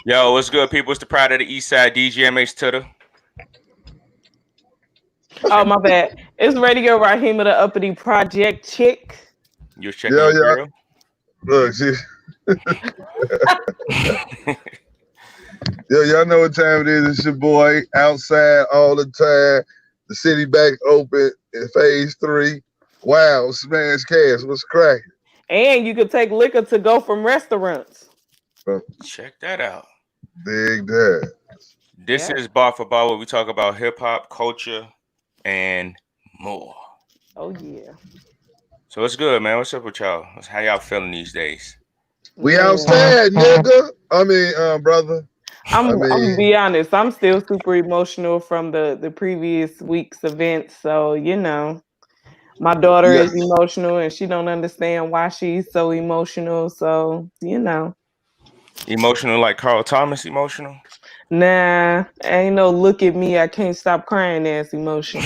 Yo, what's good, people? It's the Pride of the East Side, DGMH Tutter. Oh, Check. my bad. It's Radio Rahima, the uppity project chick. You was checking Yeah, your yeah. grill? Look, see, yeah, y'all know what time it is. It's your boy outside all the time. The city back open in phase 3. Wow, smash cash. What's cracking? And you could take liquor to go from restaurants. Check that out. Dig that. This Yeah. is Bar for Bar, where we talk about hip hop, culture, and more. Oh, yeah. So what's good, man? What's up with y'all? How y'all feeling these days? We Man. outside, nigga. Brother. I I'm gonna mean, be honest. I'm still super emotional from the previous week's events. So my daughter yeah, is emotional, and she don't understand why she's so emotional. So. Emotional like Carl Thomas emotional? Nah, ain't no look at me, I can't stop crying ass emotion.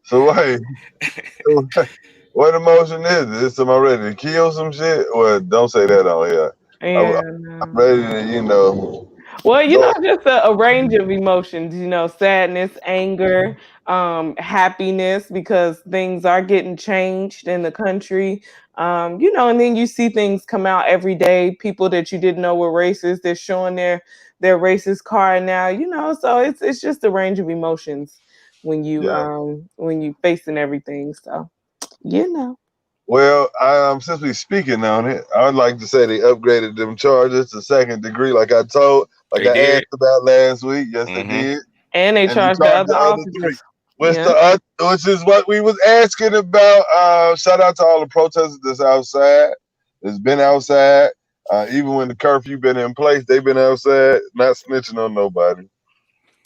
so wait. What emotion is this? Am I ready to kill some shit? Well, don't say that on here. I'm And ready to, well, go. just a range of emotions, sadness, anger, happiness, because things are getting changed in the country. And then you see things come out every day, people that you didn't know were racist, they're showing their racist card now, so it's just a range of emotions Yeah. when you facing everything. So you know. Well, since we speaking on it, I would like to say they upgraded them charges to second degree, like They I did. asked about last week. Yes, they Mm-hmm. did, And they and they charge the charged other the other officers. 3, Yeah. which is what we was asking about. Shout out to all the protesters that's outside. That's been outside. Even when the curfew been in place, they've been outside, not snitching on nobody.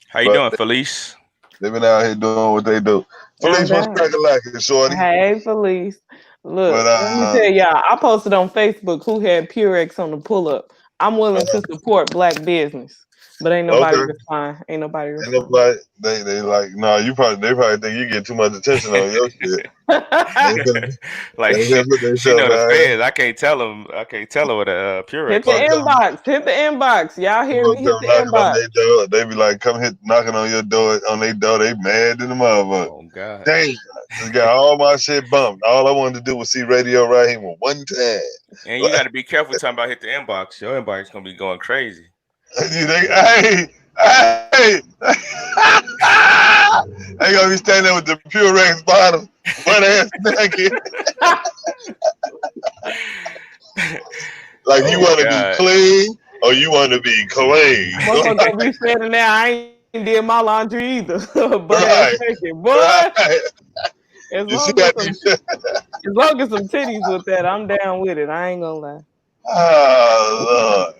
How you But doing, Felice? they've been out here doing what they do. Oh Felice, what's God. cracking lacking, shorty? Hey, Felice. But Look, let me tell y'all, I posted on Facebook who had Purex on the pull up. I'm willing to support black business, but ain't nobody okay. respond. Ain't nobody Ain't respond. nobody, they like, no, they probably think you get too much attention on your shit. They finna, Like they finna put she know themselves the out here. fans. I can't tell them. I can't tell her what a Hit Purex the Fuck is. them, inbox. Hit the inbox. Y'all hear fuck me? Hit them the knocking on inbox. their door. They be like, come hit, knocking on your door, on their door. They mad in the motherfucker. Oh God. Damn, just got all my shit bumped. All I wanted to do was see Radio right here one time. And you got to be careful talking about hit the inbox. Your inbox is gonna be going crazy. You think, hey, they gonna be standing there with the Purex bottle, butt ass naked. Like, you Oh want to be God. clean or you want to be clean? Motherfucker gonna be standing there. I ain't did my laundry either. Butt ass Right, naked. Boy, right. as You see long as that? some as long as some titties with that, I'm down with it. I ain't gonna lie. Oh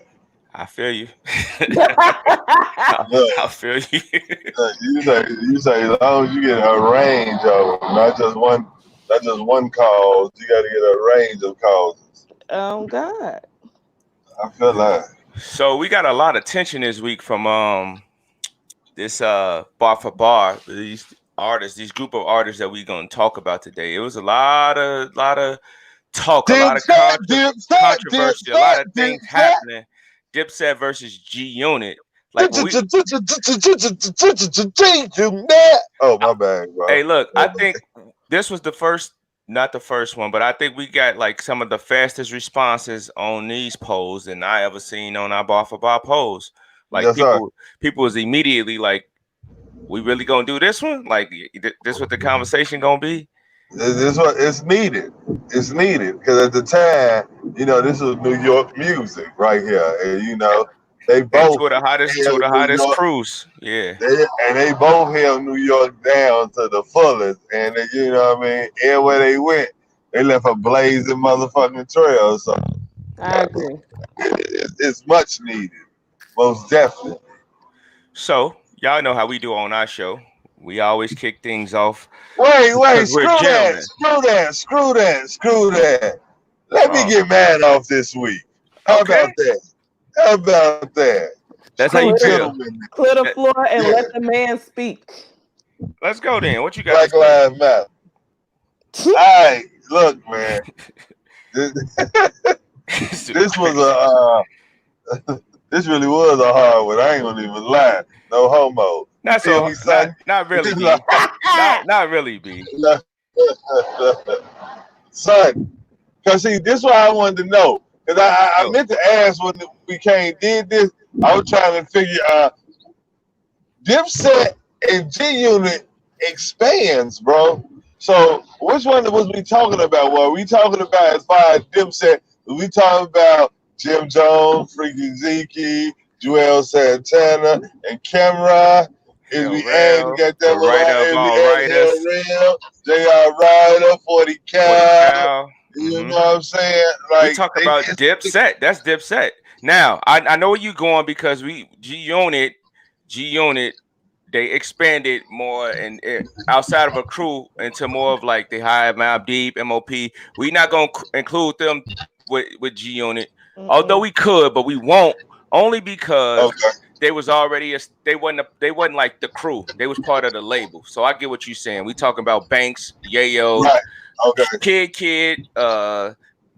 I feel you. I, Lord, look, I feel you. look, you say as long as you get a range of them, not just one cause. You got to get a range of causes. Oh God. I feel like, So we got a lot of tension this week from this bar for bar, these artists, these group of artists that we're gonna talk about today. It was a lot of talk, a lot of Dipset, Dipset, controversy, a lot Dipset, of things Dipset. happening. Dipset versus G Unit. Like when we Oh, my bad, bro. Hey, look, I think this was the first, not the first one, but I think we got like some of the fastest responses on these polls than I ever seen on our bar for bar polls. Like Yes, sir. people was immediately like, "We really gonna do this one? Like, this what the conversation gonna be?" This what it's needed. It's needed because at the time, this was New York music right here, and they And both two of held the New hottest York. crews, yeah. They both held New York down to the fullest, and you know what I mean. Everywhere they went, they left a blazing motherfucking trail. So I agree. it's much needed, most definitely. So y'all know how we do on our show. We always kick things off Wait, because we're screw that, gentlemen. screw that, screw that, screw that. Let me Oh, get mad off this week. How okay. about that? How about that? That's how Screw you feel. gentlemen. Clear the That- floor and Yeah, let the man speak. Let's go then. What you got to Black say? Lives Matter. All right, look, man. This, This is this was crazy. This really was a hard one. I ain't gonna even lie. No homo. You Not feel so, me, son? not really, Like, B. Not really, B. son. Cause see, this is what I wanted to know. Cause I Yo, meant to ask when we came did this. I was trying to figure Dipset and G Unit expands, bro. So which one was we talking about? What we talking about as far as Dipset? Was we talking about Jim Jones, Freaky Zeke, Joel Santana, and Camera? Is hell, we adding real, got the that little writer of is we all adding writers, Hell Real, J.R. Ryder, 40 40 Cal, Cal. you know what I'm saying? We Like talk about Dipset. That's Dipset. Now, I know where you going because we G Unit, they expanded more and outside of a crew into more of like they hired Mob Deep, MOP. We not gonna include them with G Unit, although we could, but we won't. Only because okay, they was already they wasn't like the crew. They was part of the label. So I get what you're saying. We talking about Banks, Yayo, right, okay. Kid,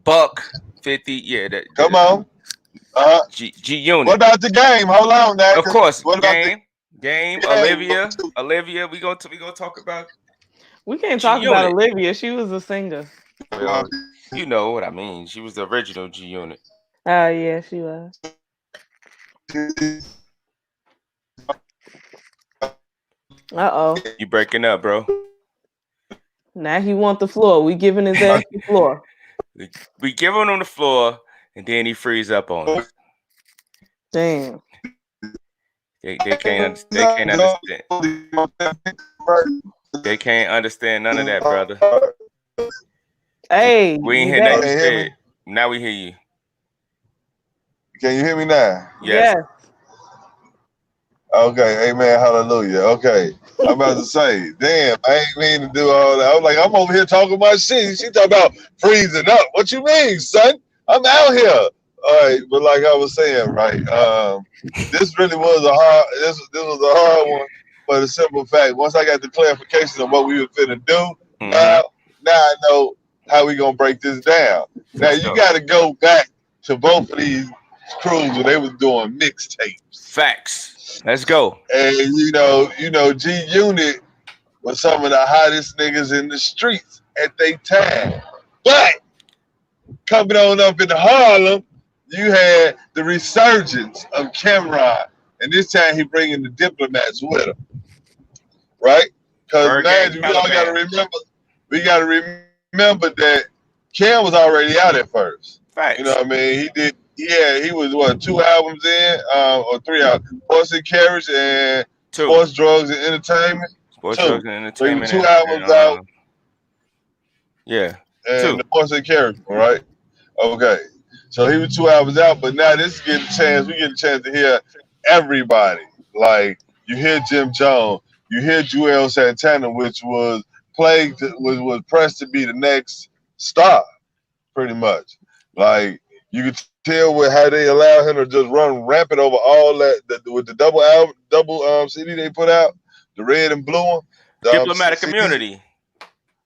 Buck, 50. Yeah, Come on. G What Unit. about the game? Hold on, now. Of course, What about the game, game? Olivia. We gonna talk about We can't G talk about Unit. Olivia. She was a singer. Well, you know what I mean. She was the original G Unit. Oh yeah, she was. Uh-oh. You breaking up, bro? Now he want the floor. We giving his ass the floor. We give him on the floor, and then he frees up on us. Damn. They can't understand. They can't understand none of that, brother. Hey, We ain't you hear nothing back. you Can you hear me? said. Now we hear you. Can you hear me now? Yes. Yes. Okay, amen, hallelujah. Okay. I'm about to say, damn, I ain't mean to do all that. I was like, I'm over here talking my shit. She talking about freezing up. What you mean, son? I'm out here. All right, but like I was saying, right? This really was a hard. This was a hard one for the simple fact. Once I got the clarification of what we were finna do, Mm-hmm. now I know how we gonna break this down. Now Let's you go. got to go back to both of these crews when they was doing mixtapes. Facts. Let's go. And G Unit was some of the hottest niggas in the streets at their time. But coming on up in Harlem, you had the resurgence of Cameron, and this time he bringing the diplomats with him, right? Because Bird Gang man, Caliban. we gotta remember that Cam was already out at first. You know Facts. what I mean? He did. Yeah, he was what 2 albums in, or 3 albums. Horse and Carriage and Two. Sports, Drugs, and Entertainment. Sports, drugs, Two. and So he was entertainment, two and albums out, yeah, and two. the Horse and Carriage, right? Okay. So he was 2 albums out, but now this is getting a chance. We get a chance to hear everybody. Like you hear Jim Jones, you hear Joel Santana, which was was pressed to be the next star, pretty much. Like you could tell with how they allow him to just run rampant over all that with the double CD they put out, the red and blue one, Diplomatic CD, community.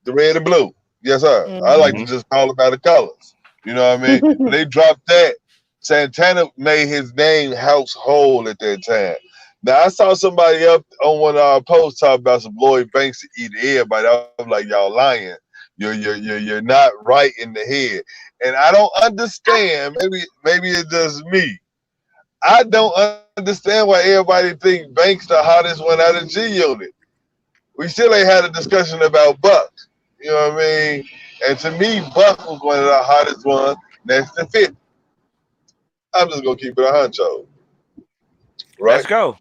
the red and blue. Yes, sir. I like to Mm-hmm. just call them by the colors. You know what I mean? When they dropped that, Santana made his name household at that time. Now I saw somebody up on one of our posts talk about some Lloyd Banks to eat everybody. I was like, y'all lying. You're not right in the head. And I don't understand. Maybe it's just me. I don't understand why everybody think Banks the hottest one out of G Unit. We still ain't had a discussion about Buck. You know what I mean? And to me, Buck was one of the hottest ones next to 50. I'm just gonna keep it a honcho, right? Let's go.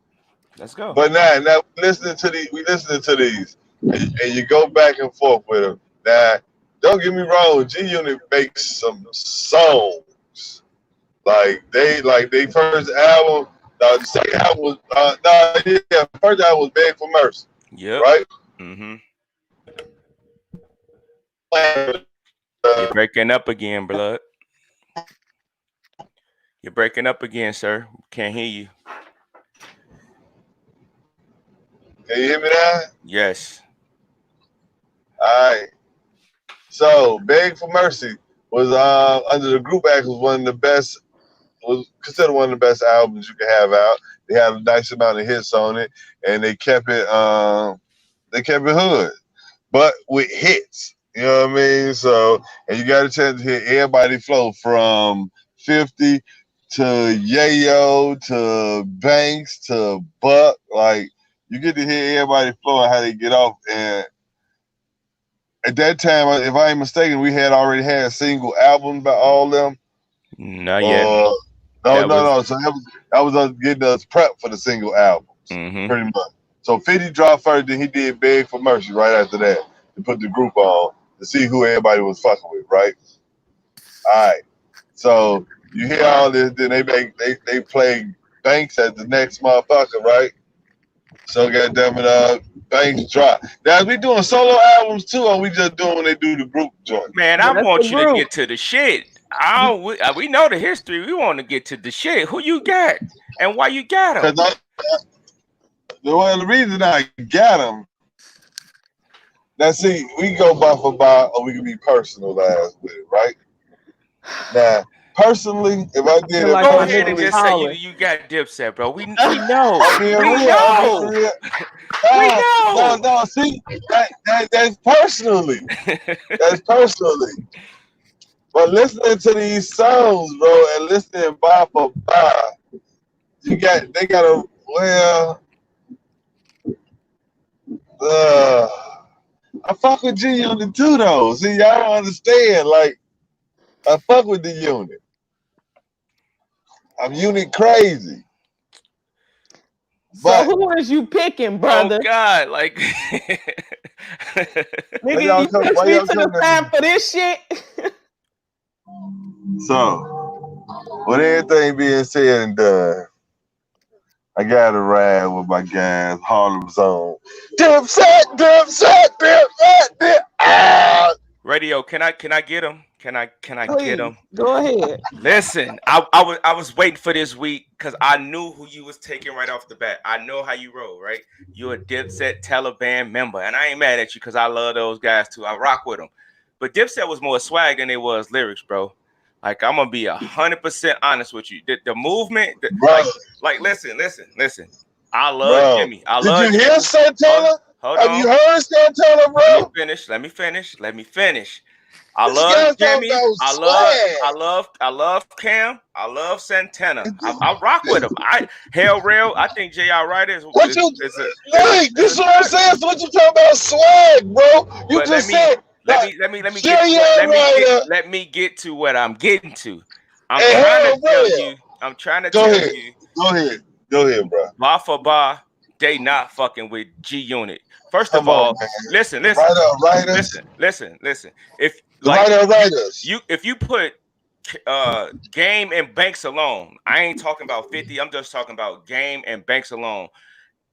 Let's go. But now we listening to these, and you go back and forth with them. Now, don't get me wrong, G Unit makes some songs like they first album. The second album was first album was Beg for Mercy, Yep. right? Mm-hmm. Uh, You're breaking up again, blood. You're breaking up again, sir. Can't hear you. Can you hear me now? Yes. All right. So, Beg for Mercy was under the group act was one of the best was considered one of the best albums you could have out. They had a nice amount of hits on it, and they kept it hood, but with hits. You know what I mean? So, and you got a chance to hear everybody flow from 50 to Yayo to Banks to Buck. Like, you get to hear everybody flow and how they get off. And at that time, if I ain't mistaken, we had already had single albums by all them. Not yet. No. So that was us getting us prepped for the single albums, pretty much. So 50 dropped first, then he did Beg for Mercy right after that to put the group on to see who everybody was fucking with, right? All right. So you hear all this, then they play Banks as the next motherfucker, right? So goddamn it, Banks drop. Now, is we doing solo albums too, or we just doing when they do the group joint? Man, I want you to get to the shit. We know the history. We want to get to the shit. Who you got and why you got him? The reason I got him. Now, see, we can go bar for bar, or we can be personalized with it, right? Now, personally, if I did it, go ahead and just say you got Dipset, bro. We know. We know. No. See, that's personally. That's personally. But listening to these songs, bro, and listening bar for bar, they got a I fuck with G Unit too, though. See, y'all don't understand. Like, I fuck with the unit. I'm unit crazy. So who is you picking, brother? Oh God, like nigga, you push me to the side for this shit. So, with everything being said and done, I gotta ride with my guys, Harlem's own. Dipset. Radio, can I get him? Can I get him? Go ahead. Listen, I was waiting for this week because I knew who you was taking right off the bat. I know how you roll, right? You're a Dipset Taliban member, and I ain't mad at you because I love those guys too. I rock with them. But Dipset was more swag than it was lyrics, bro. Like, I'm gonna be 100% honest with you. The movement, like listen. I love Jimmy. Did you hear Santana? Hold on. Have you heard Santana, bro? Let me finish. I love Jimmy. I love Cam. I love Santana. I rock with him. Hell Real. I think J.R. Wright is. This is what I'm saying. So what you talking about swag, bro? You just said. Let me get to what I'm getting to. I'm trying to tell you. Go ahead, bro. Bar for bar, they not fucking with G Unit. First of all, listen. If you put Game and Banks alone, I ain't talking about 50. I'm just talking about Game and Banks alone.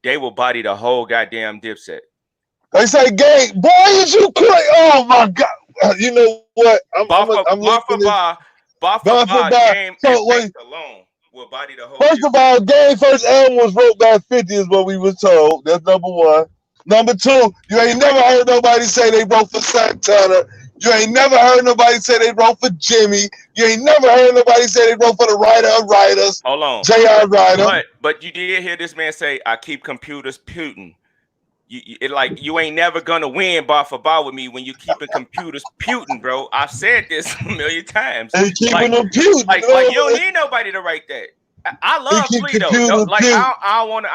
They will body the whole goddamn Dipset. They say, "Gang, boy, is you crazy?" Oh my God! You know what? Bar for bar, Game and Banks alone will body the whole. First of all, Game first album was wrote by 50, is what we was told. That's number one. Number two, you ain't never heard nobody say they wrote for Santana. You ain't never heard nobody say they wrote for Jimmy. You ain't never heard nobody say they wrote for the writer of writers. Hold on, J.R. Writer. But you did hear this man say, "I keep computers putin'." You ain't never gonna win bar for bar with me when you keeping computers putin', bro. I've said this a million times. And keeping them putin'. Like you don't need nobody to write that. I love Flea though. Like I don't want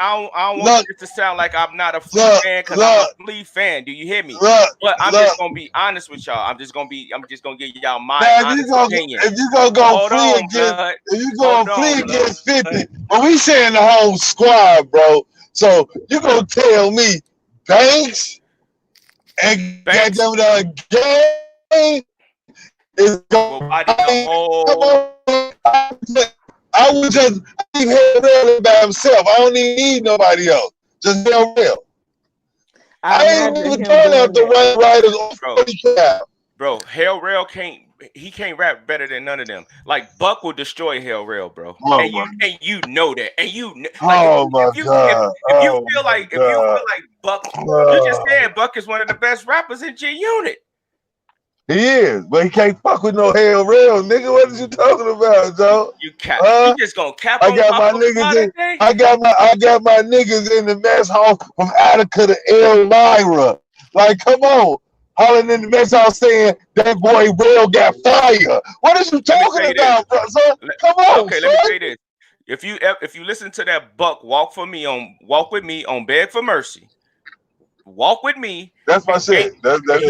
it to sound like I'm not a Flea fan because I'm a Flea fan. Do you hear me? But I'm just gonna be honest with y'all. I'm just gonna give y'all my honest opinion. If you gonna go Flea against 50, but we saying the whole squad, bro. So you gonna tell me Banks and goddamn Game is going I would just leave Hell Real by himself. I don't even need nobody else. Just Hell Real. I ain't even throwing out the right writers. Bro, Hell Real can't rap better than none of them. Like Buck will destroy Hell Real, bro. And you know that. And you if you feel like Buck, you just said Buck is one of the best rappers in G Unit. He is, but he can't fuck with no hell real nigga. What is you talking about, Joe? You cap. You just gonna cap I on got my Buffalo niggas in. that day? I got my niggas in the mess hall from Attica to Elmira. Like, come on, hollering in the mess hall saying that boy Real got fire. What is you Let me say talking this. about, bro, son? Let- Come on, okay, let me son. say this. If you listen to that Buck Walk with me on Beg for Mercy, walk with me. That's my Ain't, shit.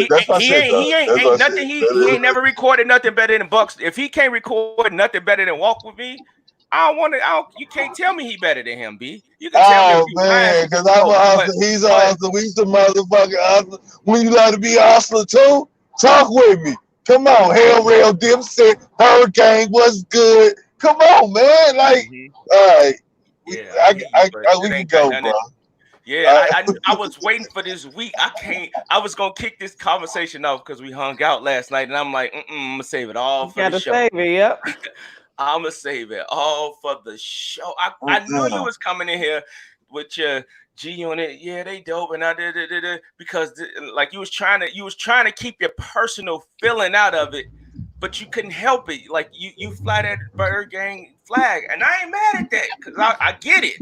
That's my shit, though. That's my ain't shit. nothing. He ain't never recorded nothing better than Bucks. If he can't record nothing better than Walk with Me, I don't want to. You can't tell me he better than him, B. You can tell me a Oh few lines. man, because I'm a Oh, hustler. He's a but hustler. We some motherfucking hustler. When you like to be a hustler too, talk with me. Come on, Hell Rail Dipset, Hurricane, what's good? Come on, man. Like, mhm. all right, Yeah, I hear you, but we it can ain't got go, bro. nothing. Yeah, I was waiting for this week. I can't. I was gonna kick this conversation off because we hung out last night, and I'm like, I'm gonna save it all You for the gotta show. save it. Yep. I'm gonna save it all for the show. I knew you was coming in here with your G Unit. Yeah, they dope, and because like you was trying to keep your personal feeling out of it, but you couldn't help it. Like you fly that Bird Gang flag, and I ain't mad at that because I get it.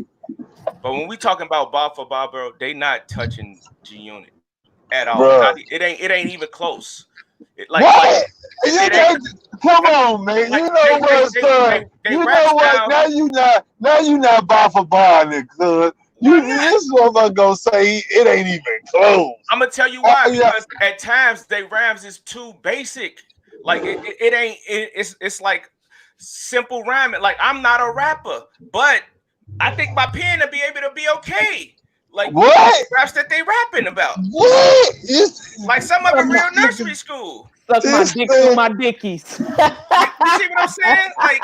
But when we talking about bar for bar, bro, they not touching G Unit at all. Bro. It ain't even close. What? You It ain't can't come on, man. like You know what, son? they You rap know what? style. Now you not bar for bar, nigga. Cause Why you not? this motherfucker gonna say it ain't even close. I'm gonna tell you why. Yeah. Because at times they rhymes is too basic. Like it ain't. It's like simple rhyming. Like I'm not a rapper, but I think my pen will be able to be okay. Like What? raps that they rapping about. What? Like some of it real nursery school. Suck my This dick through man, my dickies. You see what I'm saying? Like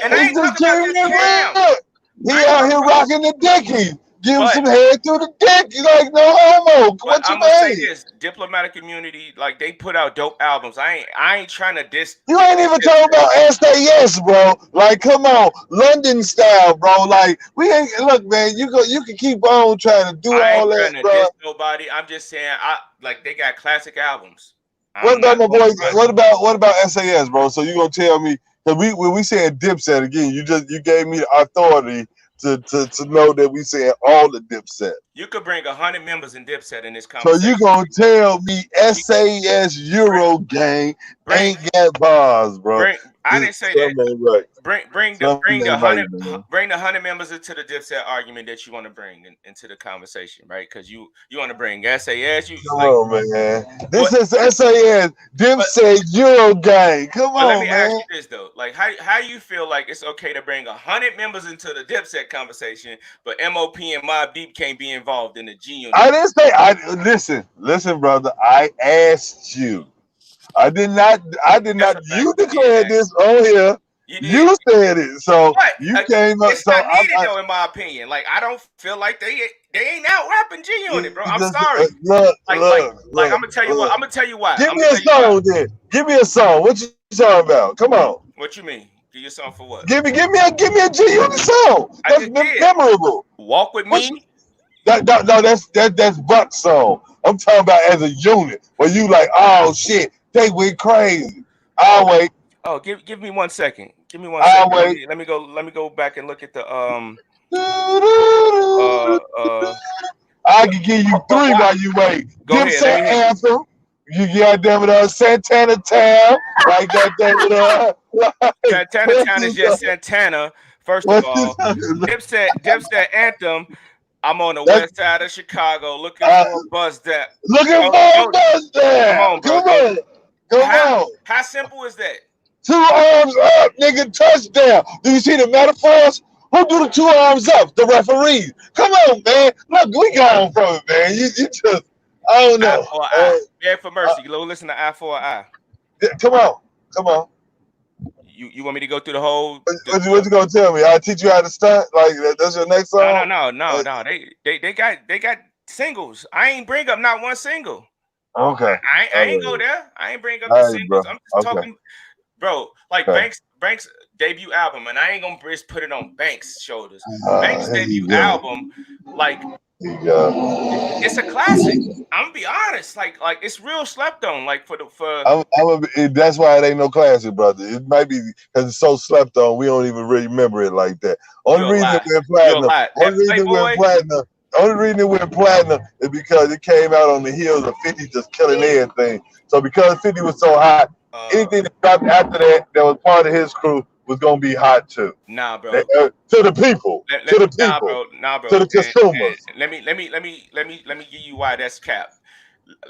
and I he ain't just talking about came just in Cam. real. He I ain't out talking here about, rocking the dickies. Give him but some head through the dick. You like no homo. but What you I'm gonna say mean? this: diplomatic community, like they put out dope albums. I ain't trying to diss. You ain't even Dipset. talking about SAS, bro. Like, come on, London style, bro. Like, we ain't look, man. You can keep on trying to do I ain't all that, trying to bro. diss nobody. I'm just saying, I like they got classic albums. What I'm about not my gonna boys? front. What about SAS, bro? So you gonna tell me that when we saying Dipset again, you gave me the authority to know that we saying all the Dipset. You could bring 100 members in Dipset in this So you conversation. gonna tell me We could SAS bring Euro gang bring ain't got bars, bro? bring. I didn't say that. Something ain't right. Bring Something the ain't right, hundred man. bring the 100 members into the Dipset argument that you want to bring into the conversation, right? Because you want to bring SAS. You Come like on, man. This what? is SAS But Dipset Euro gang. Come but let me on, ask man. you this though: like how you feel like it's okay to bring 100 members into the Dipset conversation, but MOP and Mobb Deep can't be involved in the G Unit? I didn't say listen, brother. I asked you. I did That's not a fact. you You did declared ask. this on here. You did. You said it. So But you came up. it's So not needed I though, in my opinion. Like I don't feel like they ain't out rapping G Unit, bro. I'm just sorry. look, Like I'm gonna tell you what. look. I'm gonna tell you why. Give I'm me gonna a tell you why. song then. Give me a song. What you talking about? Come on. What you mean? Give you something for what? Give me a G Unit song. I That's just did. memorable. Walk with What me. no, that's Buck's song. I'm talking about as a unit. Where you like, oh shit, they went crazy. I'll Oh, wait. give me 1 second. Give me one I'll second. wait. Let me go back and look at the I uh can give you but three why? while you wait. Go ahead. Let Dipset me hear you. anthem. You goddamn it, Santana Town. Like goddamn it, Santana what's Town is this? just Santana. First of What's this? all, Dipset anthem. I'm on the That's west side of Chicago looking for a buzz that. looking Go, for a go, bus come down. on, bro. Come on, come How on. how simple is that? Two arms up, nigga, touchdown. Do you see the metaphors? Who do the two arms up? The referees. Come on, man. Look, we gone from it, man. You just, I don't Eye know. for an eye. Beg for mercy. Go listen to Eye for an eye. Come on, come on. You want me to go through the whole What you gonna tell me? I'll teach you how to stunt. Like that's your next no, song. no. They got singles. I ain't bring up not one single. Okay, I all ain't go right, there. I ain't bring up the all right, bro. singles. I'm just Okay, talking, bro. Like okay. Banks debut album, and I ain't gonna just put it on Banks' shoulders. Banks Here debut you go. album, like There you go. It's a classic. I'm gonna be honest. Like it's real slept on. Like for That's why it ain't no classic, brother. It might be because it's so slept on. We don't even really remember it like that. Only you're a reason it lie. went You're a platinum. lie. That Only reason it went Playboy. platinum. Only reason it went platinum is because it came out on the heels of 50 just killing everything. So because 50 was so hot, anything that dropped after that was part of his crew was gonna be hot too. Nah, bro. To the people. To the people. Nah, bro. To the consumers. And let me give you why that's cap.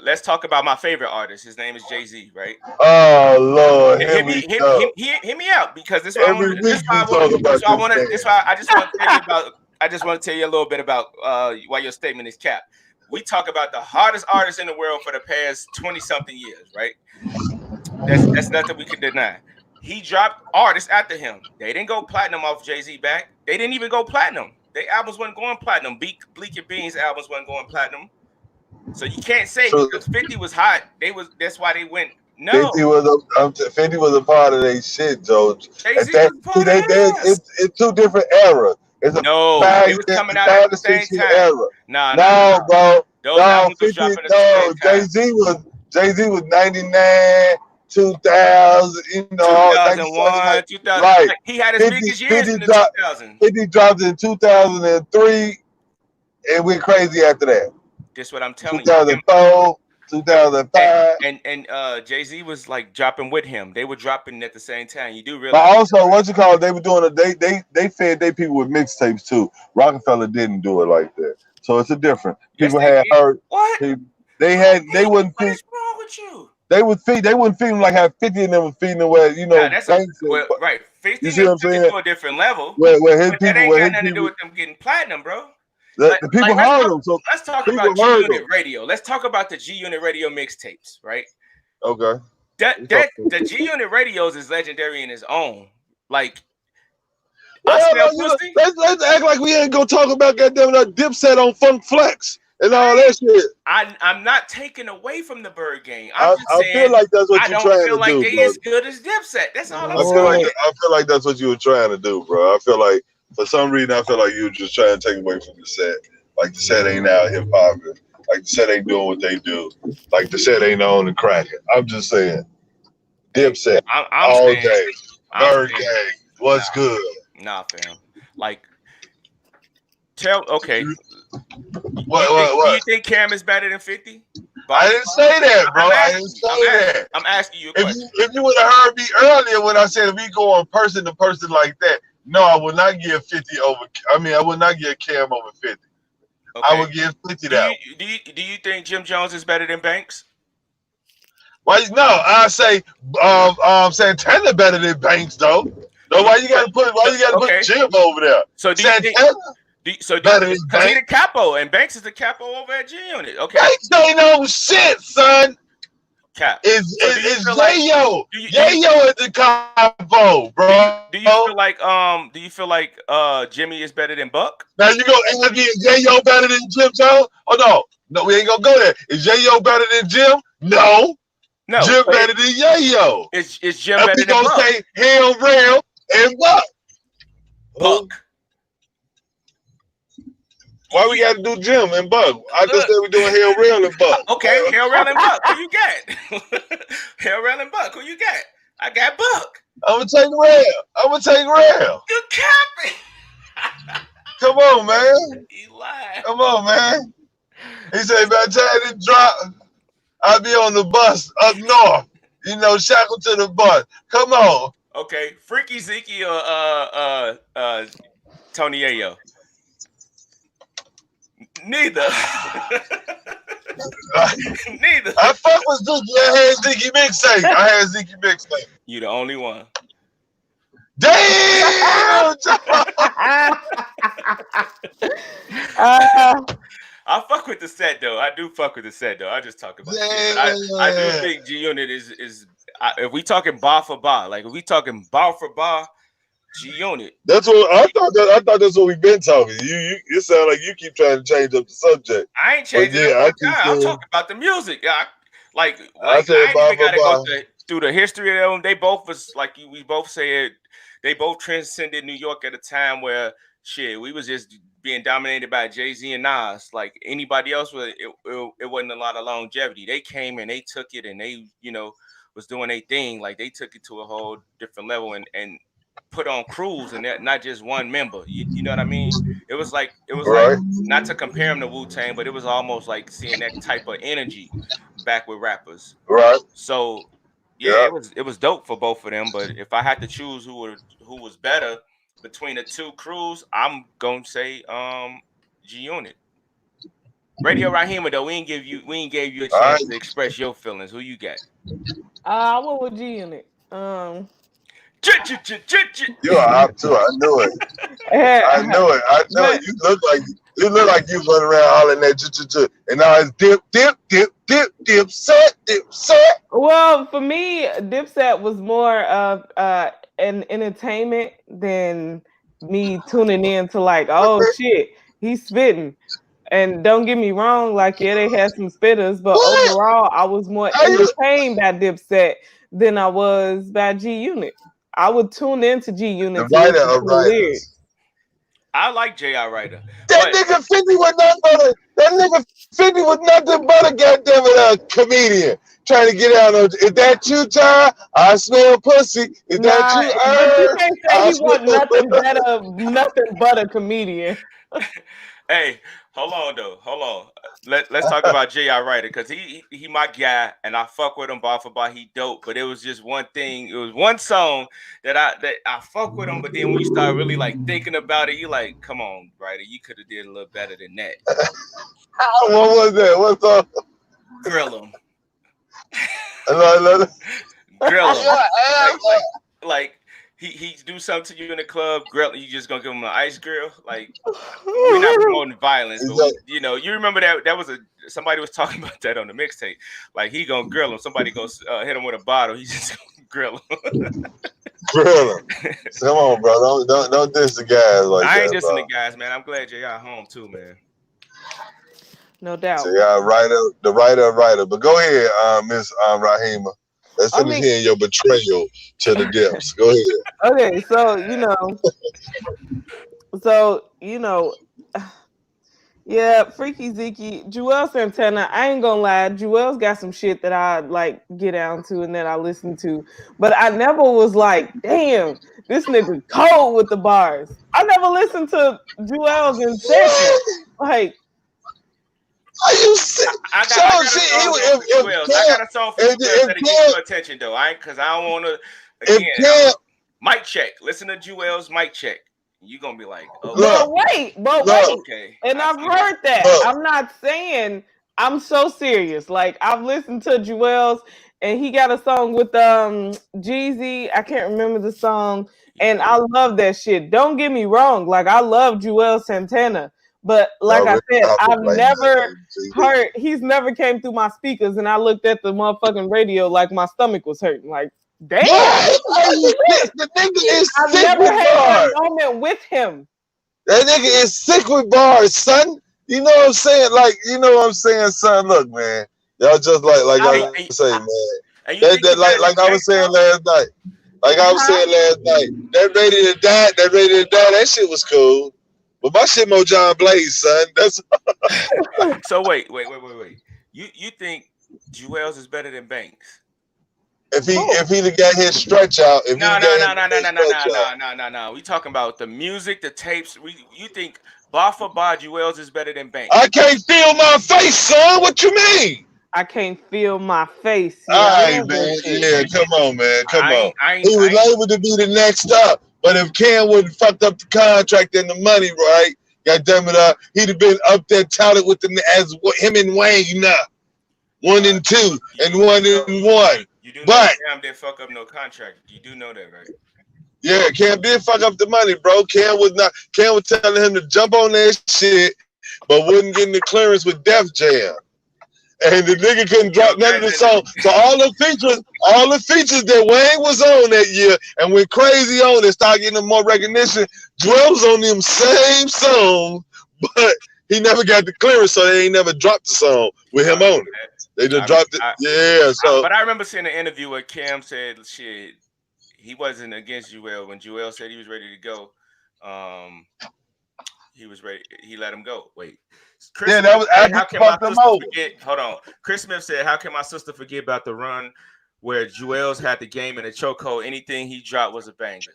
Let's talk about my favorite artist. His name is Jay-Z, right? Oh Lord, here Hear we me, go. hear me out because this is why I Every want. week we talk about This why I this want to. man. This why I just want to tell you about. I just want to tell you a little bit about why your statement is cap. We talk about the hardest artist in the world for the past 20-something years, right? That's nothing we can deny. He dropped artists after him. They didn't go platinum off Jay-Z back. They didn't even go platinum. Their albums wasn't going platinum. Bleak and Beans albums wasn't going platinum. So you can't say because 50 was hot. That's why they went. No, 50 was a part of their shit, Joe. Jay-Z was part of that. It's two different eras. It's a No, they was coming out at the same 5 to 6 year time. era. No, Bro. Those No, albums was 50. dropping at the No, same time. Jay-Z was 99, 2000. You know, 2001, 2000. Right. Like, he had his 50, biggest years 50 in the dropped, 2000s. 50 dropped in 2003 and went crazy after that. That's what I'm telling 2004, 2005. And Jay-Z was like dropping with him. They were dropping at the same time. You do realize. But also, what you call it, they were doing they fed their people with mixtapes too. Rockefeller didn't do it like that, so it's a different. People had heard what they wouldn't feed. What's wrong with you? They wouldn't feed them like how 50 of them was feeding them where That's right. 50 you see what I'm saying? To a different level. Where his but people, that ain't got nothing to do with them getting platinum, bro. The people heard them. So let's talk about G Unit Radio. Let's talk about the G Unit Radio mixtapes, right? Okay. The G Unit Radios is legendary in its own. Like, let's act like we ain't gonna talk about goddamn that Dipset on Funk Flex and all that shit. I'm not taking away from the Bird Gang. I feel like that's what you're trying to do. I don't feel like they as good as Dipset. That's all I'm saying. I feel like that's what you were trying to do, bro. I feel like for some reason I feel like you were just trying to take away from the set. Like the set ain't out here popping. Like the set ain't doing what they do. Like the set ain't on and cracking. I'm just saying. Dipset all day. Bird Gang. What's good? Nah, fam. Like, okay. What? Do you think Cam is better than 50? I didn't say that, bro. I didn't say that. I'm asking you a question. If you would have heard me earlier when I said we go on person to person like that, no, I would not give 50 over. I mean, I would not give Cam over 50. Okay. I would give 50 that. Do you think Jim Jones is better than Banks? Why? No, I say Santana better than Banks, though. No, why you gotta put Jim over there? So do Santana? Because he's the capo and Banks is the capo over at G Unit. Okay. Banks ain't no shit, son. Cap. It's Yayo. Yayo is the capo, bro. Do you feel like Jimmy is better than Buck? Now you go ask me, is Yayo better than Jim Jones? Oh no, we ain't gonna go there. Is Yayo better than Jim? No. Jim better than Yayo. Is Jim better than Buck? We gonna say Hell Rail and Buck. Why we gotta do Jim and Buck? I just said we doing Hell Rail and Buck. Okay, Hell Rail and Buck. Who you got? Hell Rail and Buck. Who you got? I got Buck. I'm gonna take Rail. You capping? Come on, man. He lied. Come on, man. He said by the time it drop, I'll be on the bus up north. You know, shackled to the bus. Come on. Okay, Freaky Zeke or Tony Yayo? Neither. Neither. I fuck with Zeke. I had Zeke mixtape. You the only one. Damn! I fuck with the set though. I do fuck with the set though. I just talk about it. I do think G Unit is if we talking bar for bar, like if we talking bar for bar, G Unit. That's what I thought. I thought that's what we've been talking. You sound like you keep trying to change up the subject. I ain't changing it. I'm talking about the music. I ain't even gotta go through the history of them. They both was like we both said. They both transcended New York at a time where shit, we was just being dominated by Jay-Z and Nas. Like anybody else, it wasn't a lot of longevity. They came and they took it and they, was doing their thing. Like they took it to a whole different level and put on crews and that not just one member. You know what I mean? It was like Right, not to compare them to Wu-Tang, but it was almost like seeing that type of energy back with rappers. right. So yeah, Yeah. it was dope for both of them. But if I had to choose who was better between the two crews, I'm gonna say G Unit. Radio Rahima though, we ain't gave you a All right. chance to express your feelings. Who you got? I went with G Unit. You're an op too. I knew it. I knew it. I know it. but You look like you was running around hollering that and now it's dip set. well, for me, Dipset was more of an entertainment than me tuning in to like, oh shit, he's spitting. And don't get me wrong, like yeah, they had some spitters, but What? overall, I was more Are you entertained by Dipset than I was by G Unit. I would tune into G the Unit to writer listen to of the lyrics. writers? I like J.I. Ryder, That but nigga 50 was nothing but that nigga 50 was nothing but a goddamn a comedian trying to get out of. Is that you, Ty? I smell pussy. Is that Nah, you, but you can't say I he smell. wasn't nothing better, nothing but a comedian. hey, hold on though, hold on. Let's talk about J.I. Ryder because he my guy and I fuck with him bar for bar. He dope, but it was just one thing. It was one song that I fuck with him, but then when you start really like thinking about it, you like, come on, Ryder, you could have did a little better than that. What was that? What's up? Grill him, Look. grill him. Your ass. Like he do something to you in the club, grill. You just gonna give him an ice grill? Like we're not promoting violence, Is but that you remember that was somebody was talking about that on the mixtape. Like he gonna grill him. Somebody gonna hit him with a bottle. He just gonna grill him. grill him? Come on, bro. Don't diss the guys like I ain't that, dissing bro. the guys, man. I'm glad you got home too, man. No So doubt. yeah, the writer. But go ahead, Miss Rahima. Let's I finish mean, hearing your betrayal to the depths. Go ahead. okay, so yeah, Freaky Zeke, Joel Santana. I ain't gonna lie, Joel's got some shit that I like get down to and that I listen to, but I never was like, damn, this nigga cold with the bars. I never listened to Joel's in session. Like, Are you sick? I got So a see, song though for Jewels. I got a song for Jewels that'll get your attention though. Cause I don't wanna if again Cam, mic check. Listen to Jewels mic check. You gonna be like, okay, look, but wait, look, okay. and I I've see that. heard that. look, I'm not saying I'm so serious. Like I've listened to Joel's, and he got a song with Jeezy. I can't remember the song, He and I do. love that shit. Don't get me wrong. Like I love Joel Santana, but like no, I Rick said, Ross was I've like that, never baby. heard. He's never came through my speakers, and I looked at the motherfucking radio like my stomach was hurting. Like, damn, What? this nigga lit. The nigga is I've sick never with had that bars. moment with him. That nigga is sick with bars, son. You know what I'm saying? Like, you know what I'm saying, son? Look, man. Y'all just like I, I say, man. And you think he better Like than I was Banks saying though? last night. Like I was huh? saying last night. That ready to die, that shit was cool. But my shit more John Blaze, son. That's So wait. You think Jewels is better than Banks? if he'd have got his stretch out, if he'd No, have no, got no, no, no, his no, no, stretch no, out. no, no, no, no. We talking about the music, the tapes. You think bar for bar Jewels is better than I Banks? can't feel my face, son. What you mean? I can't feel my face. Yeah, I All right, love that man. shit. Yeah, come on, man. Come I on. ain't, I He ain't, was I ain't. able to be the next up. But if Cam wouldn't fucked up the contract and the money, right? God damn it, he'd have been up there touted with the as him and Wayne, 1 and 2 and You do 1 and 1. you do know But Cam didn't fuck up no contract. You do know that, right? yeah, Cam did fuck up the money, bro. Cam was not. Cam was telling him to jump on that shit, but wouldn't get the clearance with Def Jam. And the nigga couldn't You know, drop none of guys the in the songs. So all the features that Wayne was on that year and went crazy on and started getting more recognition, Dwell was on them same songs, but he never got the clearance, so they ain't never dropped the song with I him on remember it. that. They I just remember. dropped it. Yeah, so But I remember seeing an interview where Cam said, "Shit, he wasn't against Jewel when Jewel said he was ready to go." Um, he was ready. He let him go. Wait, Chris Yeah, that Smith was said, after "How he can my fucked them sister over. forget?" Hold on. Chris Smith said, "How can my sister forget about the run where Jewels had the game in a chokehold? Anything he dropped was a banger."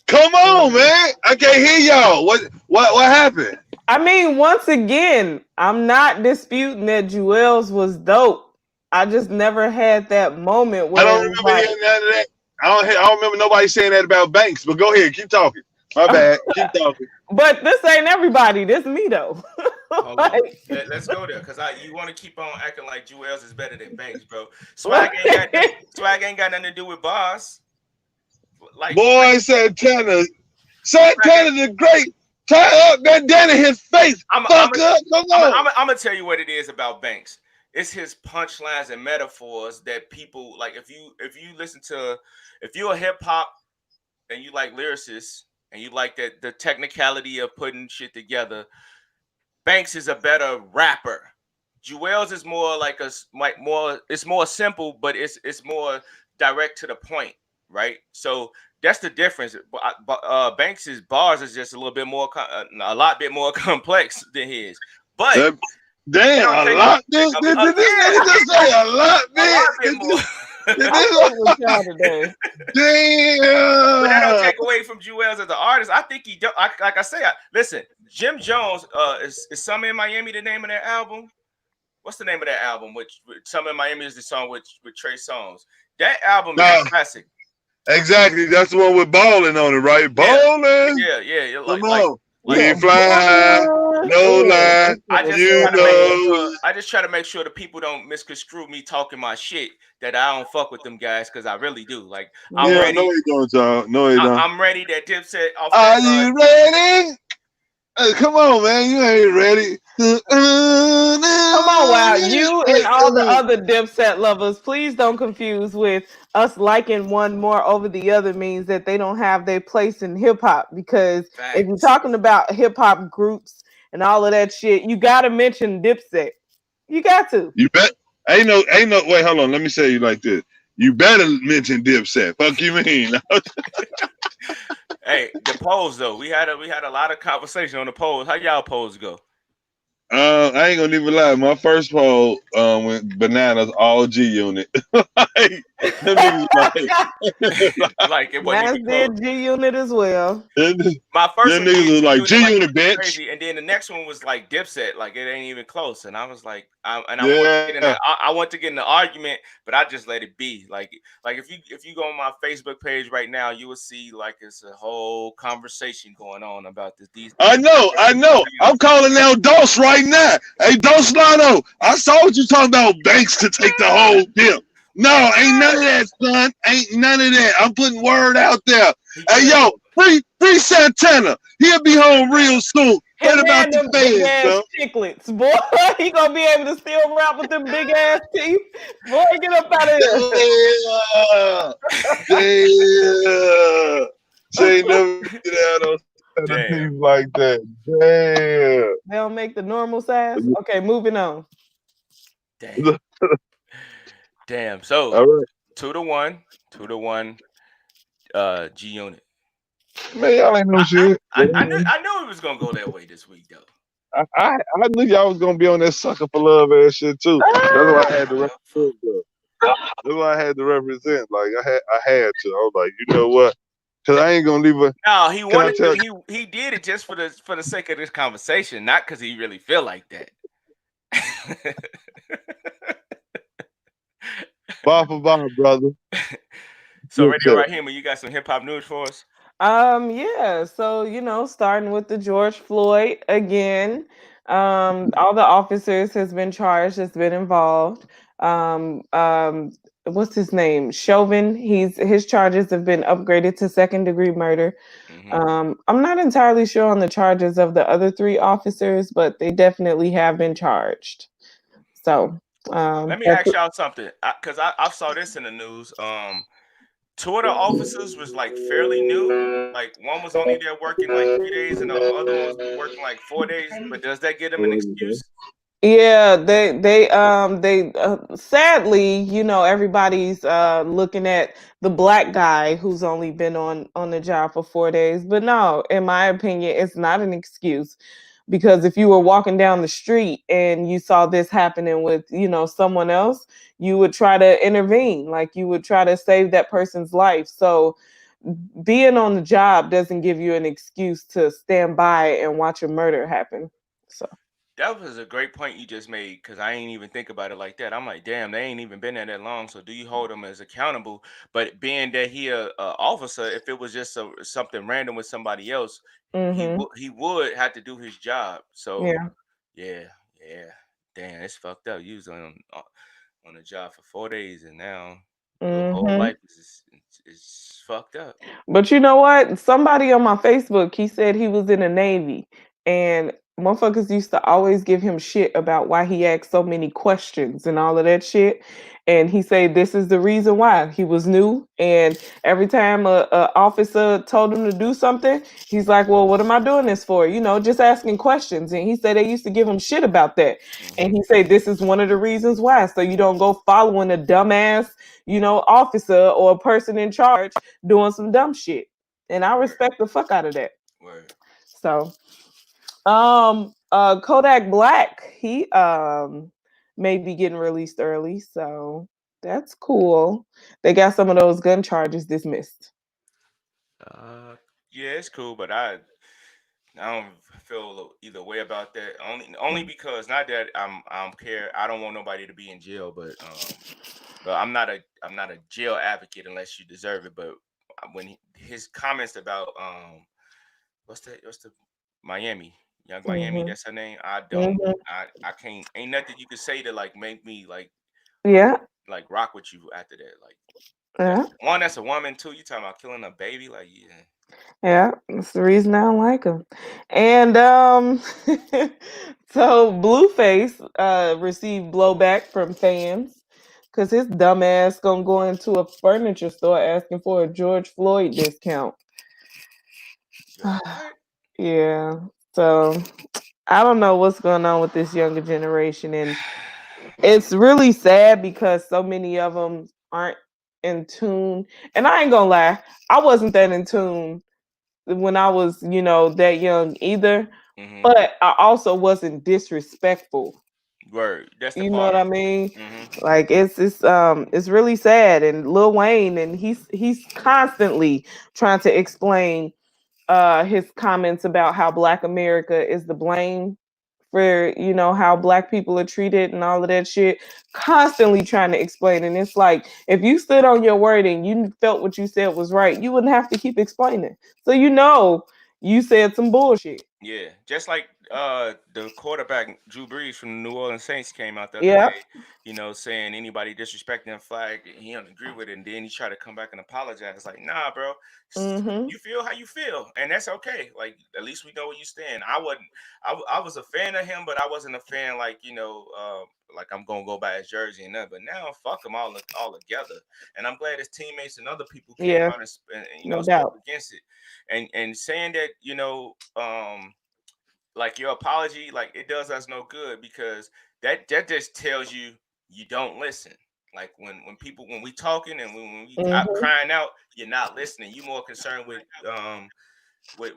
Come on, man. I can't hear y'all. What happened? I mean, once again, I'm not disputing that Jewels was dope. I just never had that moment I where don't it was remember like, hearing none of that. I don't remember nobody saying that about Banks. But go ahead, keep talking. My bad. Keep talking. but this ain't everybody. This me though. Hold on. Like, Let's go there because you want to keep on acting like Jewels is better than Banks, bro. like, Swag ain't got nothing to do with bars. Like Boy, Santana the Great. Tie up that Danny his face. I'm Fuck up. Come on. gonna tell you what it is about Banks. It's his punchlines and metaphors that people like. If you listen to, if you're a hip hop and you like lyricists and you like the technicality of putting shit together, Banks is a better rapper. Jewels is more like more. It's more simple, but it's more direct to the point, right? So that's the difference. Banks's bars is just a little bit more, a lot bit more complex than his. But That, it damn, don't a take lot. Did this yeah, nigga just say a lot, a man? lot bit more. Did I this, fuck with y'all today. But that don't damn. take away from Jewels as an artist. I think he do, like I say. Listen, Jim Jones. Is Summer in Miami the name of that album? What's the name of that album? Which Summer in Miami is the song with Trey Songz. That album is a No, classic. exactly. That's the one with balling on it, right? Yeah, Balling. yeah. Come on. We Like Yeah, ain't flying high. boy. No Yeah, lie. that shit was You so bad. know. I just try to make sure the people don't misconstrue me talking my shit that I don't fuck with them guys because I really do. Like I'm Yeah, Yeah. no, ready. he don't, y'all. No, he don't. I'm ready that Dipset off that Are you ready? Hey, come on, man. You ain't ready. Come on, wow. You and all the other Dipset lovers, please don't confuse with us liking one more over the other means that they don't have their place in hip hop. Because if you're facts. talking about hip hop groups and all of that shit, you got to mention Dipset. You got to. You bet. Ain't no. Wait, hold on. Let me say you like this. You better mention Dipset. Fuck you mean? Hey, the polls though, we had a lot of conversation on the polls. How y'all polls go? I ain't gonna even lie. My first poll went bananas all G Unit. Like, them niggas Like it wasn't Nas even close. did G Unit as well. them My first one niggas did was G like Unit G like it Unit, was bitch. crazy, and then the next one was like Dipset, like it ain't even close. And I was like, I want to get in Yeah. that. I want to get in the argument, but I just let it be. Like if you go on my Facebook page right now, you will see like it's a whole conversation going on about this. These I know. I'm calling out Dos right now. Hey, Dos Lano, I saw what you talking about. Banks to take the whole deal. No, ain't none of that, son. Ain't none of that. I'm putting word out there. he Hey, good yo, though. free Santana. He'll be home real soon. What Him about and the them big fans, ass bro? chiclets, boy. He gonna be able to still rap with them big ass teeth. Boy, get up out of here. Damn. Damn. She ain't never get out on the Damn, teeth like that. Damn. They don't make the normal size. Okay, moving on. damn, damn. So All right. 2-1, 2-1. G Unit. Man, y'all ain't no I, shit. I knew it was gonna go that way this week though. I knew y'all was gonna be on that sucker for love ass shit too. That's why I had to Well, represent. Though. That's why I had to represent. Like I had to. I was like, you know what? Cause I ain't gonna leave her. no, he Can I wanted tell? to. He did it just for the sake of this conversation, not because he really feel like that. Bar for bar, brother. So, Good Radio tip. Rahima, you got some hip hop news for us? Yeah, so starting with the George Floyd again. All the officers has been charged, has been involved. Um, um, what's his name? Chauvin. His charges have been upgraded to second degree murder. Hmm. I'm not entirely sure on the charges of the other three officers, but they definitely have been charged. So Let me that's ask y'all something, because I saw this in the news. Two of the officers was like fairly new. Like one was only there working like 3 days, and the other one was working like 4 days. But does that give them an excuse? Yeah, they sadly, everybody's looking at the black guy who's only been on the job for 4 days. But no, in my opinion, it's not an excuse, because if you were walking down the street and you saw this happening with, someone else, you would try to intervene, like you would try to save that person's life. So being on the job doesn't give you an excuse to stand by and watch a murder happen. So. That was a great point you just made because I ain't even think about it like that. I'm like, damn, they ain't even been there that long. So do you hold them as accountable? But being that he a officer, if it was just something random with somebody else, Mhm. he would have to do his job. So Yeah. yeah, yeah, damn, it's fucked up. You was on a job for 4 days, and now your whole Mhm. life is fucked up. But you know what? Somebody on my Facebook, he said he was in the Navy, and motherfuckers used to always give him shit about why he asked so many questions and all of that shit. And he said this is the reason why. He was new, and every time a officer told him to do something, he's like, "Well, what am I doing this for?" Just asking questions. And he said they used to give him shit about that. And Hmm. he said this is one of the reasons why. So you don't go following a dumbass, officer or a person in charge doing some dumb shit. And I Word, respect the fuck out of that. word. So, Kodak Black, he may be getting released early, so that's cool. They got some of those gun charges dismissed. Uh, yeah, it's cool, but I don't feel either way about that. Only because not that I'm care. I don't want nobody to be in jail, but I'm not a jail advocate unless you deserve it. But when his comments about what's the Miami, Young Miami, Mm-hmm. that's her name. I don't. Mm-hmm. I can't. Ain't nothing you could say to like make me like Yeah, rock with you after that. Like yeah, that's a woman too. You talking about killing a baby? Like yeah. yeah. That's the reason I don't like him. And so Blueface received blowback from fans because his dumb ass gonna go into a furniture store asking for a George Floyd discount. Yo, what? Yeah. So I don't know what's going on with this younger generation, and it's really sad because so many of them aren't in tune. And I ain't gonna lie, I wasn't that in tune when I was, that young either. Hmm. But I also wasn't disrespectful. Word. That's the You know what I part. mean? Hmm. Like it's really sad. And Lil Wayne, and he's constantly trying to explain his comments about how Black America is the blame for, how Black people are treated and all of that shit, constantly trying to explain. And it's like, if you stood on your word and you felt what you said was right, you wouldn't have to keep explaining. So you said some bullshit. Yeah, just like the quarterback Drew Brees from the New Orleans Saints came out the other Yep. day, saying anybody disrespecting the flag, he don't agree with it, and then he tried to come back and apologize. Like, nah, bro, Mm-hmm. you feel how you feel, and that's okay. Like, at least we know where you stand. I wasn't, I was a fan of him, but I wasn't a fan like like I'm gonna go buy his jersey and that. But now, fuck him all together, and I'm glad his teammates and other people came Yeah, out and no spoke doubt. against it, and saying that like your apology, like it does us no good because that just tells you you don't listen. Like when we talking and when we out Mm-hmm. crying out, you're not listening. You more concerned with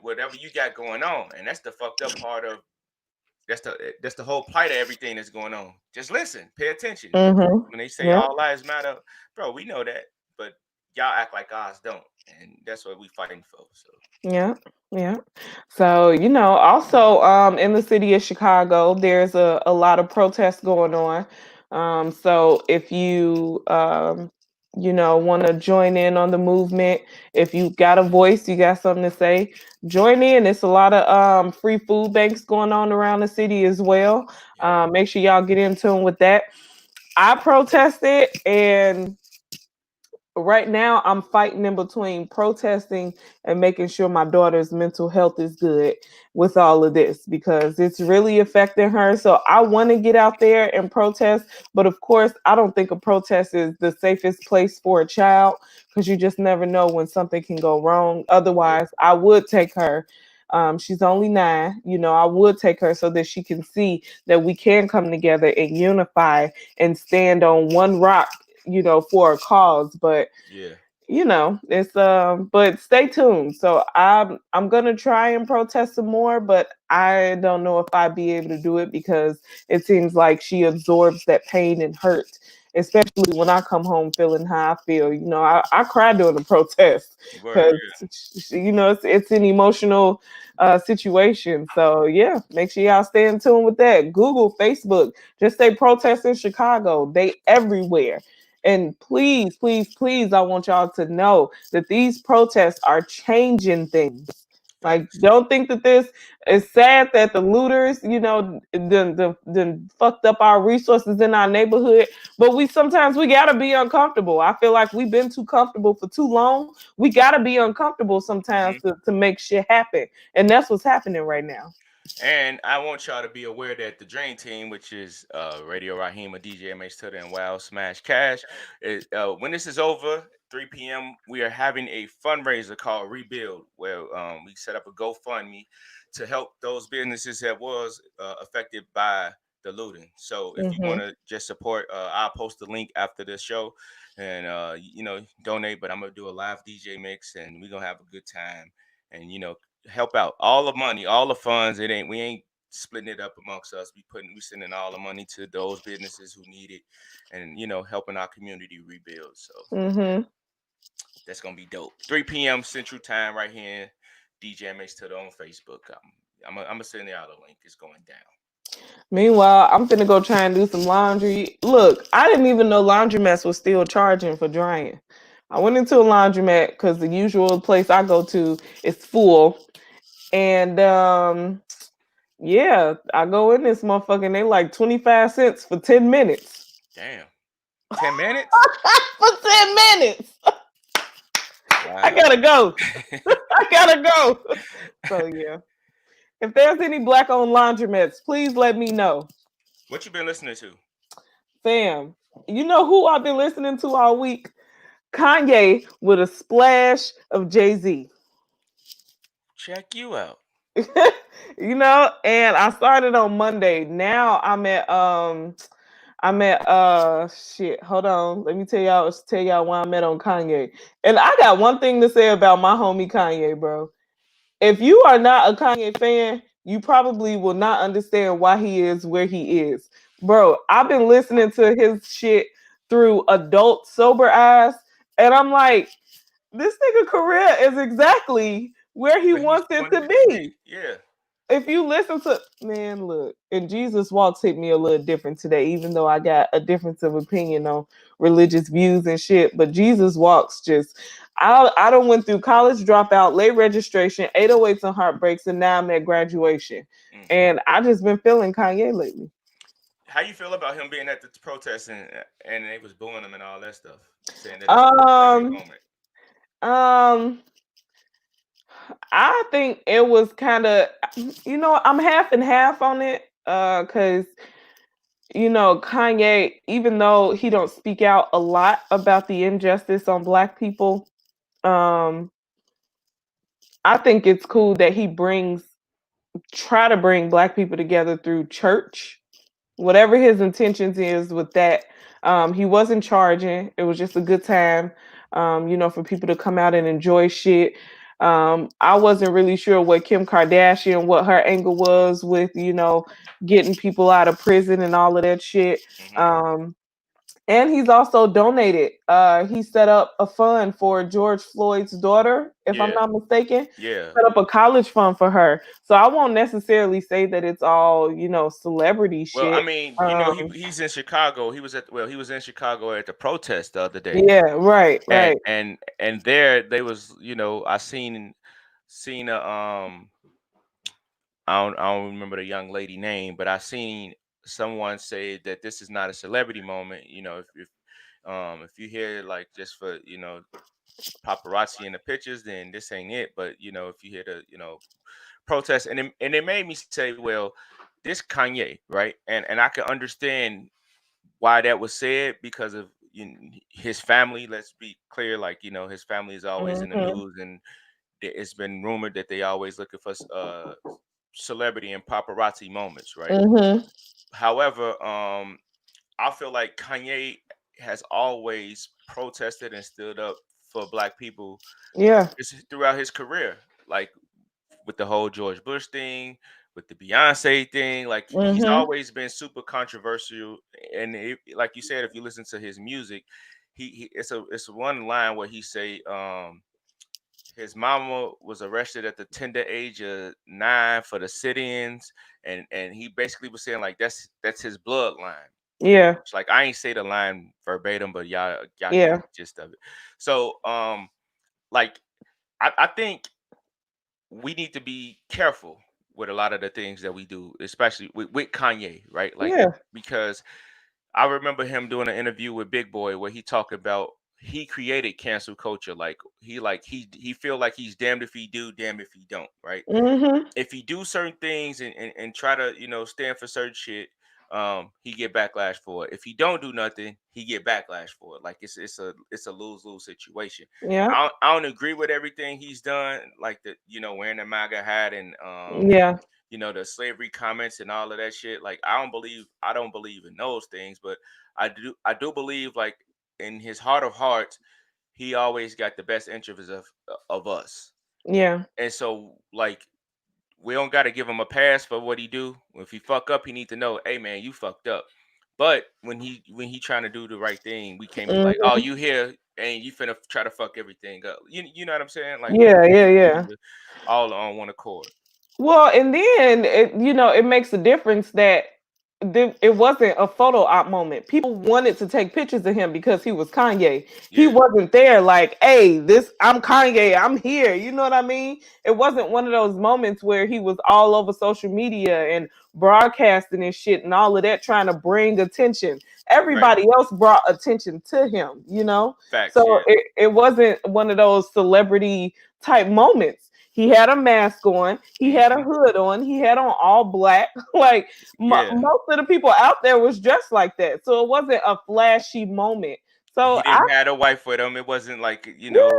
whatever you got going on, and that's the fucked up part of that's the whole plight of everything that's going on. Just listen, pay attention. Mm-hmm. When they say Yeah. all lives matter, bro, we know that, but y'all act like ours don't, and that's what we fighting for. So Yeah, yeah. So, also in the city of Chicago, there's a lot of protests going on. So if you want to join in on the movement, if you got a voice, you got something to say, join in. It's a lot of free food banks going on around the city as well. yep. Make sure y'all get in tune with that. I protested, and right now I'm fighting in between protesting and making sure my daughter's mental health is good with all of this, because it's really affecting her. So I want to get out there and protest, but of course I don't think a protest is the safest place for a child, because you just never know when something can go wrong. Yep. Otherwise I would take her She's only 9. I would take her so that she can see that we can come together and unify and stand on one rock, for a cause. But Yeah. it's but stay tuned. So I'm gonna try and protest some more, but I don't know if I'd be able to do it because it seems like she absorbs that pain and hurt, especially when I come home feeling how I feel. I cry during the protest Word. because it's an emotional situation. So yeah, make sure y'all stay in tune with that. Google, Facebook, just say protest in Chicago. They everywhere. And please, please, please, I want y'all to know that these protests are changing things. Like, Facts. don't think that this is sad that the looters, done fucked up our resources in our neighborhood. But we gotta be uncomfortable. I feel like we've been too comfortable for too long. We gotta be uncomfortable sometimes Hmm. to make shit happen. And that's what's happening right now. And I want y'all to be aware that the Dream Team, which is Radio Rahima, DJ MH Tutter, and Wow Smash Cash, when this is over, 3 p.m., we are having a fundraiser called Rebuild, where we set up a GoFundMe to help those businesses that was affected by the looting. So if you want Mm-hmm. to just support, I'll post the link after this show, and donate. But I'm gonna do a live DJ mix, and we're gonna have a good time, and help out. All the money, all the funds. We ain't splitting it up amongst us. We sending all the money to those businesses who need it, and helping our community rebuild. So Mm-hmm. that's gonna be dope. 3 p.m. Central Time, right here. DJ makes to the on Facebook. I'm gonna send y'all the link. It's going down. Meanwhile, I'm finna go try and do some laundry. Look, I didn't even know laundromats was still charging for drying. I went into a laundromat because the usual place I go to is full. And yeah, I go in this motherfucker and they like 25 cents for 10 minutes. Damn. 10 minutes? For 10 minutes. I Wow. gotta go. I gotta go. So yeah. If there's any black owned laundromats, please let me know. What you been listening to? Fam, you know who I've been listening to all week? Kanye with a splash of Jay-Z. Check you out. And I started on Monday. Now I'm at shit. Hold on. Let me tell y'all why I'm at on Kanye. And I got one thing to say about my homie Kanye, bro. If you are not a Kanye fan, you probably will not understand why he is where he is. Bro, I've been listening to his shit through adult sober eyes, and I'm like, this nigga career is exactly where he Where he wants it wanted to it to be. be. Yeah. If you listen to man, look, and Jesus Walks hit me a little different today, even though I got a difference of opinion on religious views and shit. But Jesus Walks just I don't went through college dropout, late registration, 808s and heartbreaks, and now I'm at graduation. Mm. And I just been feeling Kanye lately. How you feel about him being at the protest and they was booing him and all that stuff, saying that it's a celebrity Um moment? um I think it was kind of I'm half and half on it. Cause Kanye, even though he don't speak out a lot about the injustice on black people, um, I think it's cool that he try to bring black people together through church. Whatever his intentions is with that, he wasn't charging. It was just a good time, for people to come out and enjoy shit. I wasn't really sure what Kim Kardashian, what her angle was with, getting people out of prison and all of that shit. Hmm. Um, and he's also donated. He set up a fund for George Floyd's daughter, if I'm Yeah. not mistaken. Yeah. Set up a college fund for her. So I won't necessarily say that it's all, celebrity Well, I shit. mean, Um, he's in Chicago. He was in Chicago at the protest the other day, yeah, right, and right. there they was, I seen a I don't remember the young lady name, but I seen someone say that this is not a celebrity moment. If you hear like just for paparazzi in the pictures, then this ain't it. But if you hear the protest, and it made me say, well, this Kanye, right? And I can understand why that was said because of his family. Let's be clear, like his family is always in the Hmm. news, and it's been rumored that they always looking for celebrity and paparazzi moments, right? Mhm. However, I feel like Kanye has always protested and stood up for black people Yeah. throughout his career, like with the whole George Bush thing, with the Beyonce thing. Like he's Mhm. always been super controversial, and like you said, if you listen to his music, he it's one line where he say, his mama was arrested at the tender age of 9 for the sit-ins, and he basically was saying like that's his bloodline, pretty Yeah. much. Like I ain't say the line verbatim, but y'all get Yeah. the gist of it. So like I think we need to be careful with a lot of the things that we do, especially with Kanye, right? Like Yeah. because I remember him doing an interview with Big Boy where he talked about he created cancel culture. Like he feel like he's damned if he do, damned if he don't, right? Mhm. If he do certain things and try to stand for certain shit, he get backlash for it. If he don't do nothing, he get backlash for it. Like it's a lose-lose situation. Yeah. I don't agree with everything he's done, like the wearing the MAGA hat and Yeah. the slavery comments and all of that shit. Like I don't believe in those things, but I do believe, like, in his heart of hearts, he always got the best interests of us. Yeah. And so, like, we don't got to give him a pass for what he do. If he fuck up, he need to know, hey man, you fucked up. But when he trying to do the right thing, we can't be like, oh, Mhm. you here and you finna try to fuck everything up. You know what I'm saying? Like Yeah. Yeah. we Yeah. need to all on one accord. Well, and then it makes a difference that it wasn't a photo op moment. People wanted to take pictures of him because he was Kanye. He Yeah, wasn't there like, "Hey, I'm Kanye. I'm here." You know what I mean? It wasn't one of those moments where he was all over social media and broadcasting and shit and all of that trying to bring attention. right. Everybody else brought attention to him. Facts. So Yeah. it wasn't one of those celebrity type moments. He had a mask on. He had a Hmm. hood on. He had on all black. Like Yeah. most of the people out there was dressed like that. So it wasn't a flashy moment. So He didn't have a wife with him. It wasn't like yeah.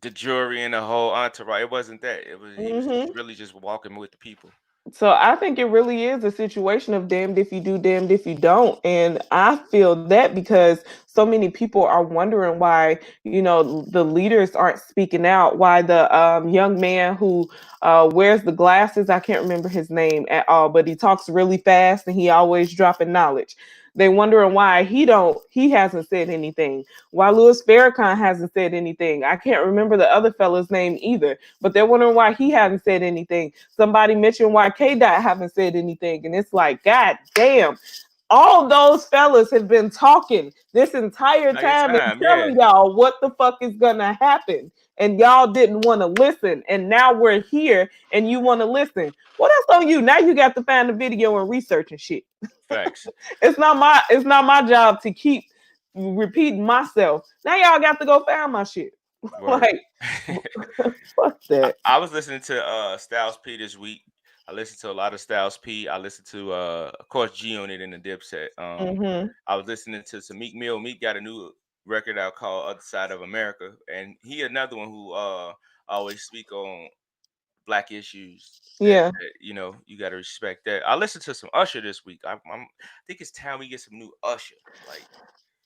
the jury and the whole entourage. It wasn't that. It was he was hmm really just walking with the people. So I think it really is a situation of damned if you do, damned if you don't. And I feel that because so many people are wondering why, the leaders aren't speaking out, why the young man who wears the glasses, I can't remember his name at all, but he talks really fast and he always dropping knowledge. They wondering why he hasn't said anything. Why Louis Farrakhan hasn't said anything. I can't remember the other fella's name either, but they're wondering why he hasn't said anything. Somebody mentioned why K Dot haven't said anything, and it's like, God damn, all those fellas have been talking this entire Now your time and time, yeah. telling y'all what the fuck is gonna happen. And y'all didn't want to listen. And now we're here and you want to listen. Well, that's on you. Now you got to find the video and research and shit. Facts. It's not my job to keep repeating myself. Now y'all got to go find my shit. Word. Like, fuck that. I was listening to Styles P this week. I listened to a lot of Styles P. I listened to of course G Unit in the Dipset. Mm-hmm. I was listening to some Meek Mill. Meek got a new record out called Other Side of America, and he another one who always speak on black issues Yeah. that you got to respect that. I listened to some Usher this week. I think it's time we get some new Usher. Like,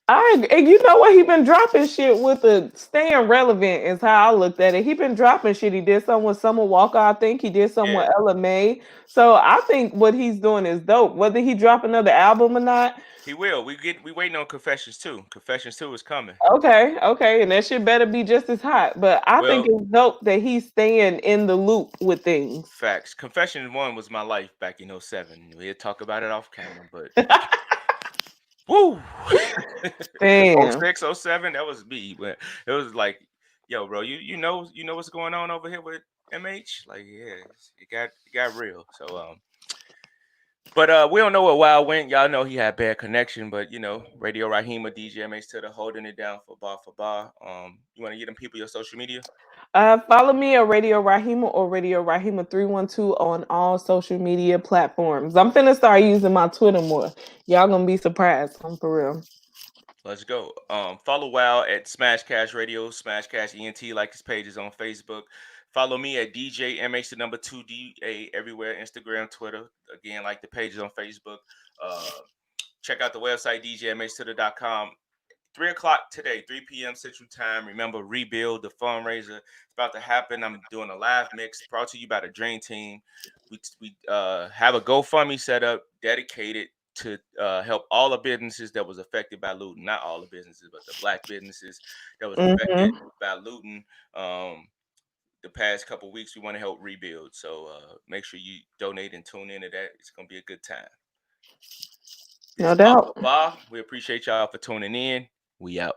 And you know what? He been dropping shit with the staying relevant is how I looked at it. He been dropping shit. He did something with Summer Walker. I think he did something yeah, with Ella May. So I think what he's doing is dope. Whether he drop another album or not, he will. We waiting on Confessions too. Confessions 2 is coming. okay, okay, and that shit better be just as hot. But I think Well, it's dope that he's staying in the loop with things. facts. Confession 1 was my life back in '07. We'll talk about it off camera, but woo. Oh Damn. 06, '07, that was me. But it was like, yo, bro, you know what's going on over here with MH? Like, yeah, it got real. So but we don't know where Wild went. Y'all know he had bad connection, but Radio Rahima, DJ MH to the holding it down for bar for bar. You want to give them people your social media? Follow me at Radio Rahima or Radio Rahima 312 on all social media platforms. I'm finna start using my Twitter more. Y'all gonna be surprised. I'm for real. Let's go. Follow Wow at Smash Cash Radio, Smash Cash ENT, like his pages on Facebook. Follow me at DJ MH the number 2DA everywhere, Instagram, Twitter. Again, like the pages on Facebook. Check out the website, djmhtwitter.com. 3 o'clock today, 3 p.m. Central Time. Remember, Rebuild, the fundraiser. It's about to happen. I'm doing a live mix brought to you by the Dream Team. We have a GoFundMe set up dedicated to help all the businesses that was affected by looting. Not all the businesses, but the Black businesses that was affected by looting. The past couple of weeks, we want to help rebuild. So make sure you donate and tune into that. It's going to be a good time. This No is Bar doubt. for Bar. We appreciate y'all for tuning in. We out.